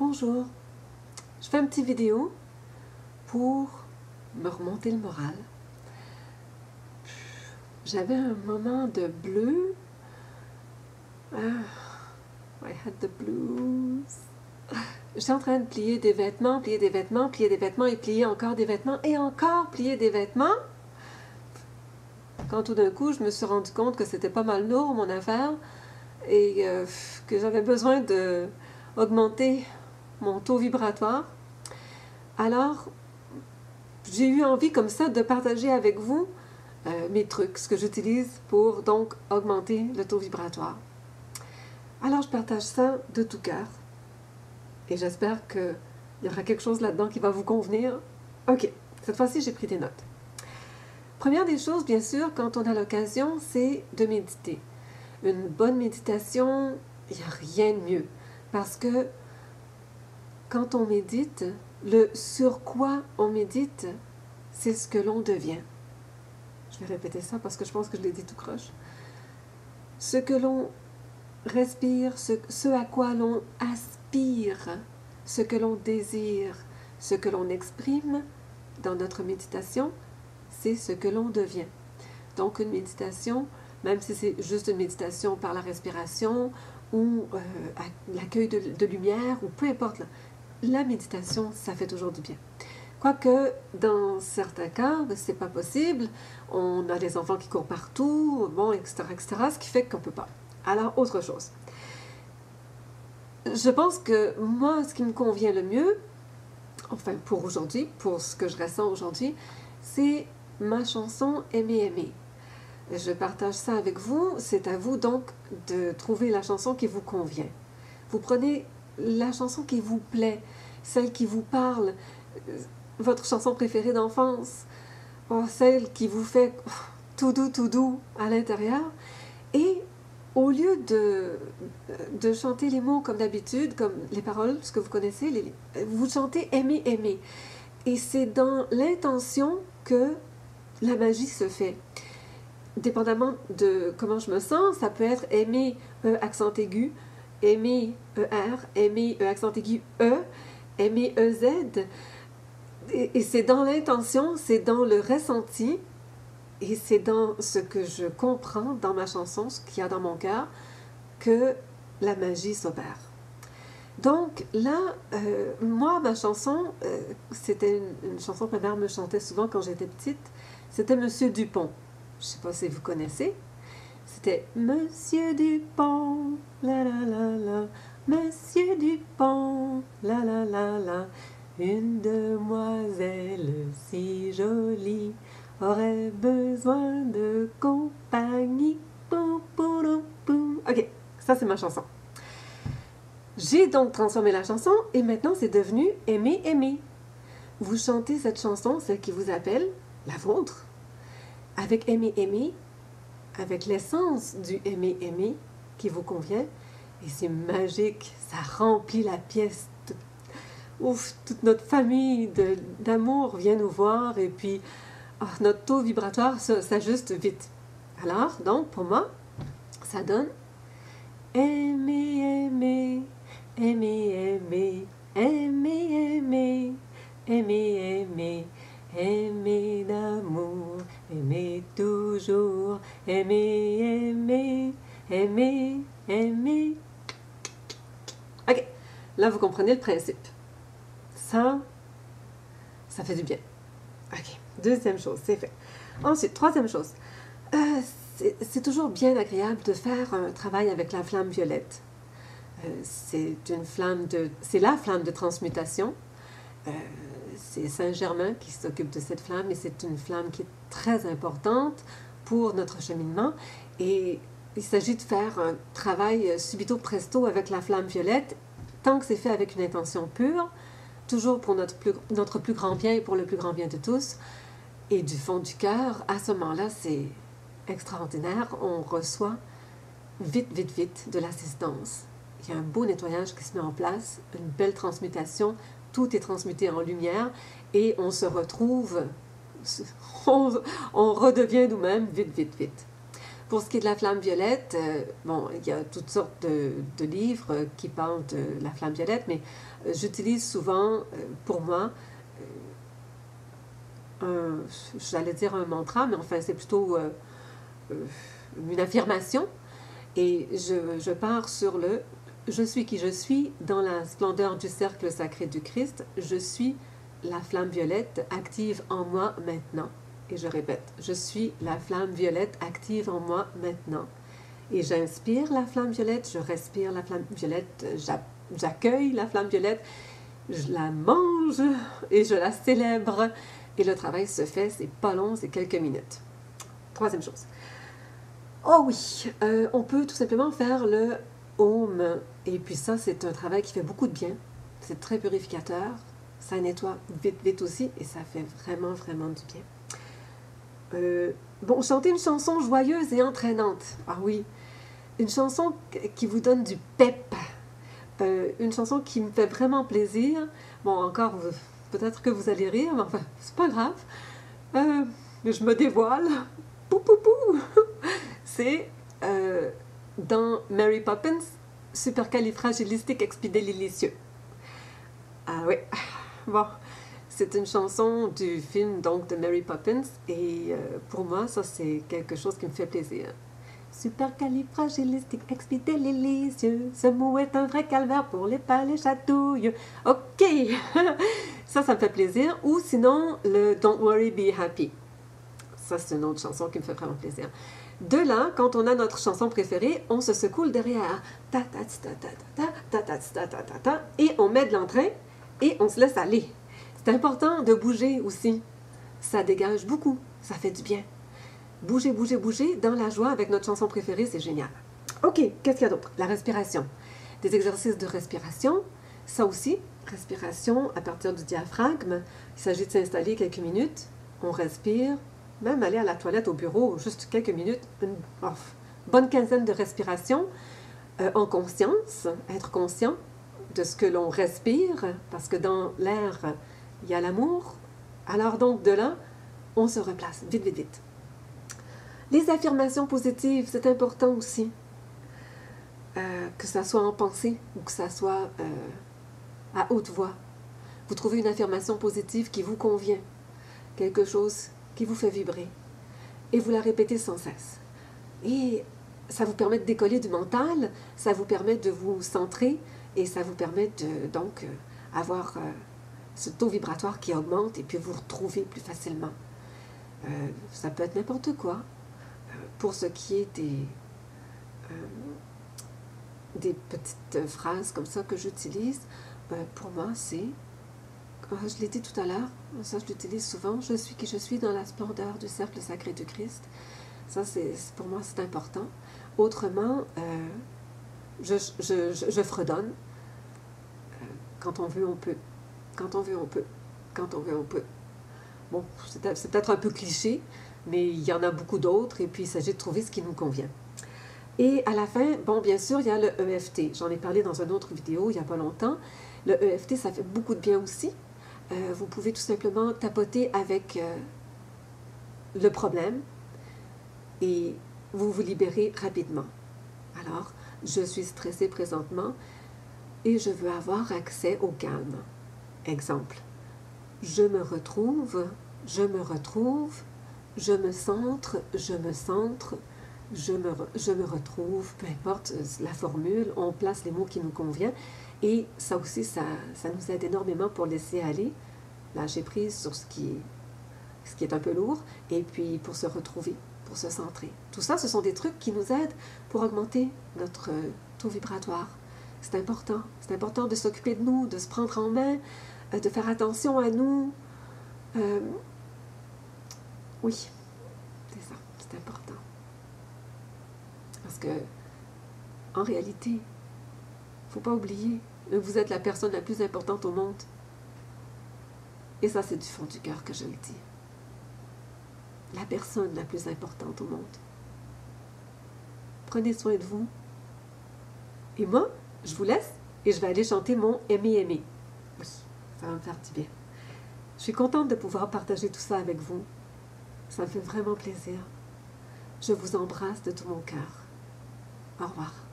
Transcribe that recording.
Bonjour, je fais une petite vidéo pour me remonter le moral. J'avais un moment de bleu. I had the blues. J'étais en train de plier des vêtements, plier des vêtements, plier des vêtements et plier encore des vêtements et encore plier des vêtements. Quand tout d'un coup, je me suis rendu compte que c'était pas mal lourd mon affaire et que j'avais besoin d'augmenter mon taux vibratoire. Alors, j'ai eu envie comme ça de partager avec vous mes trucs, ce que j'utilise pour donc augmenter le taux vibratoire. Alors, je partage ça de tout cœur et j'espère qu'il y aura quelque chose là-dedans qui va vous convenir. Ok, cette fois-ci, j'ai pris des notes. Première des choses, bien sûr, quand on a l'occasion, c'est de méditer. Une bonne méditation, il n'y a rien de mieux parce que quand on médite, le sur quoi on médite, c'est ce que l'on devient. Je vais répéter ça parce que je pense que je l'ai dit tout croche. Ce que l'on respire, ce à quoi l'on aspire, ce que l'on désire, ce que l'on exprime dans notre méditation, c'est ce que l'on devient. Donc une méditation, même si c'est juste une méditation par la respiration ou l'accueil de lumière ou peu importe, la méditation, ça fait toujours du bien. Quoique, dans certains cas, c'est pas possible. On a des enfants qui courent partout, bon, etc., ce qui fait qu'on peut pas. Alors, autre chose. Je pense que moi, ce qui me convient le mieux, enfin pour aujourd'hui, pour ce que je ressens aujourd'hui, c'est ma chanson « Aimer, aimer ». Je partage ça avec vous. C'est à vous donc de trouver la chanson qui vous convient. Vous prenez la chanson qui vous plaît, celle qui vous parle, votre chanson préférée d'enfance, celle qui vous fait tout doux à l'intérieur. Et au lieu de chanter les mots comme d'habitude, comme les paroles, ce que vous connaissez, vous chantez « Aimer, aimer ». Et c'est dans l'intention que la magie se fait. Dépendamment de comment je me sens, ça peut être aimer accent aigu, aimer ER, aimer accent aigu E, aimer EZ. Et c'est dans l'intention, c'est dans le ressenti, et c'est dans ce que je comprends dans ma chanson, ce qu'il y a dans mon cœur, que la magie s'opère. Donc là, moi, ma chanson, c'était une chanson que ma mère me chantait souvent quand j'étais petite, c'était Monsieur Dupont. Je ne sais pas si vous connaissez. C'était Monsieur Dupont, la la la la, Monsieur Dupont, la la la la, une demoiselle si jolie aurait besoin de compagnie. Boum, boum, boum. Ok, ça c'est ma chanson. J'ai donc transformé la chanson et maintenant c'est devenu Aimer, aimer. Vous chantez cette chanson, celle qui vous appelle, la vôtre, avec Aimer, aimer, avec l'essence du Aimer, aimer qui vous convient. Et c'est magique, ça remplit la pièce. Ouf, toute notre famille d'amour vient nous voir et puis notre taux vibratoire s'ajuste vite. Alors, donc, pour moi, ça donne Aimer, aimer, aimer, aimer, aimer, aimer, aimer, aimer, aimer d'amour, aimer toujours, aimer, aimer, aimer, aimer. Ok, là vous comprenez le principe. Ça fait du bien. Ok, deuxième chose, c'est fait. Ensuite, troisième chose, c'est toujours bien agréable de faire un travail avec la flamme violette. C'est la flamme de transmutation. C'est Saint-Germain qui s'occupe de cette flamme et c'est une flamme qui est très importante pour notre cheminement. Et il s'agit de faire un travail subito presto avec la flamme violette, tant que c'est fait avec une intention pure, toujours pour notre plus grand bien et pour le plus grand bien de tous, et du fond du cœur. À ce moment-là, c'est extraordinaire. On reçoit vite de l'assistance. Il y a un beau nettoyage qui se met en place, une belle transmutation, tout est transmuté en lumière et on se retrouve, on redevient nous-mêmes vite. Pour ce qui est de la flamme violette, bon, il y a toutes sortes de livres qui parlent de la flamme violette, mais j'utilise souvent, pour moi, j'allais dire un mantra, mais enfin c'est plutôt une affirmation. Et je pars sur le je suis qui je suis dans la splendeur du cercle sacré du Christ. Je suis la flamme violette active en moi maintenant. Et je répète, je suis la flamme violette active en moi maintenant. Et j'inspire la flamme violette, je respire la flamme violette, j'accueille la flamme violette, je la mange et je la célèbre. Et le travail se fait, c'est pas long, c'est quelques minutes. Troisième chose. Oh oui, on peut tout simplement faire le Om. Et puis ça, c'est un travail qui fait beaucoup de bien. C'est très purificateur. Ça nettoie vite, vite aussi. Et ça fait vraiment, vraiment du bien. Bon, chanter une chanson joyeuse et entraînante. Ah oui, une chanson qui vous donne du pep. Une chanson qui me fait vraiment plaisir. Bon, encore, peut-être que vous allez rire, mais enfin, c'est pas grave. Je me dévoile. Pou, pou, pou. C'est dans Mary Poppins, Supercalifragilisticexpialidocious. Ah oui, bon, c'est une chanson du film donc de Mary Poppins et pour moi, ça c'est quelque chose qui me fait plaisir. Supercalifragilisticexpialidocious, ce mot est un vrai calvaire pour les pas, les chatouilles. Ok, ça me fait plaisir. Ou sinon, le Don't Worry, Be Happy. Ça, c'est une autre chanson qui me fait vraiment plaisir. De là, quand on a notre chanson préférée, on se secoue le derrière. Et on met de l'entrain et on se laisse aller. C'est important de bouger aussi. Ça dégage beaucoup. Ça fait du bien. Bouger, bouger, bouger dans la joie avec notre chanson préférée, c'est génial. OK, qu'est-ce qu'il y a d'autre? La respiration. Des exercices de respiration. Ça aussi, respiration à partir du diaphragme. Il s'agit de s'installer quelques minutes. On respire. Même aller à la toilette au bureau, juste quelques minutes, une bonne quinzaine de respirations en conscience, être conscient de ce que l'on respire, parce que dans l'air, il y a l'amour. Alors donc, de là, on se replace, vite, vite, vite. Les affirmations positives, c'est important aussi, que ça soit en pensée ou que ça soit à haute voix. Vous trouvez une affirmation positive qui vous convient, quelque chose qui vous fait vibrer. Et vous la répétez sans cesse. Et ça vous permet de décoller du mental, ça vous permet de vous centrer et ça vous permet de donc avoir ce taux vibratoire qui augmente et puis vous retrouver plus facilement. Ça peut être n'importe quoi. Pour ce qui est des petites phrases comme ça que j'utilise, pour moi c'est... Je l'ai dit tout à l'heure, ça je l'utilise souvent. Je suis qui je suis dans la splendeur du cercle sacré du Christ. Ça, pour moi, c'est important. Autrement, je fredonne. Quand on veut, on peut. Quand on veut, on peut. Quand on veut, on peut. Bon, c'est peut-être un peu cliché, mais il y en a beaucoup d'autres, et puis il s'agit de trouver ce qui nous convient. Et à la fin, bon, bien sûr, il y a le EFT. J'en ai parlé dans une autre vidéo il n'y a pas longtemps. Le EFT, ça fait beaucoup de bien aussi. Vous pouvez tout simplement tapoter avec le problème et vous vous libérez rapidement. Alors, je suis stressée présentement et je veux avoir accès au calme. Exemple, je me retrouve, je me centre, je me retrouve, peu importe la formule, on place les mots qui nous conviennent. Et ça aussi, ça nous aide énormément pour laisser aller, lâcher prise sur ce qui est un peu lourd, et puis pour se retrouver, pour se centrer. Tout ça, ce sont des trucs qui nous aident pour augmenter notre taux vibratoire. C'est important de s'occuper de nous, de se prendre en main, de faire attention à nous. Oui, c'est ça, c'est important. Parce que, en réalité, il ne faut pas oublier, vous êtes la personne la plus importante au monde. Et ça, c'est du fond du cœur que je le dis. La personne la plus importante au monde. Prenez soin de vous. Et moi, je vous laisse et je vais aller chanter mon Aimer, aimer. Oui, ça va me faire du bien. Je suis contente de pouvoir partager tout ça avec vous. Ça me fait vraiment plaisir. Je vous embrasse de tout mon cœur. Au revoir.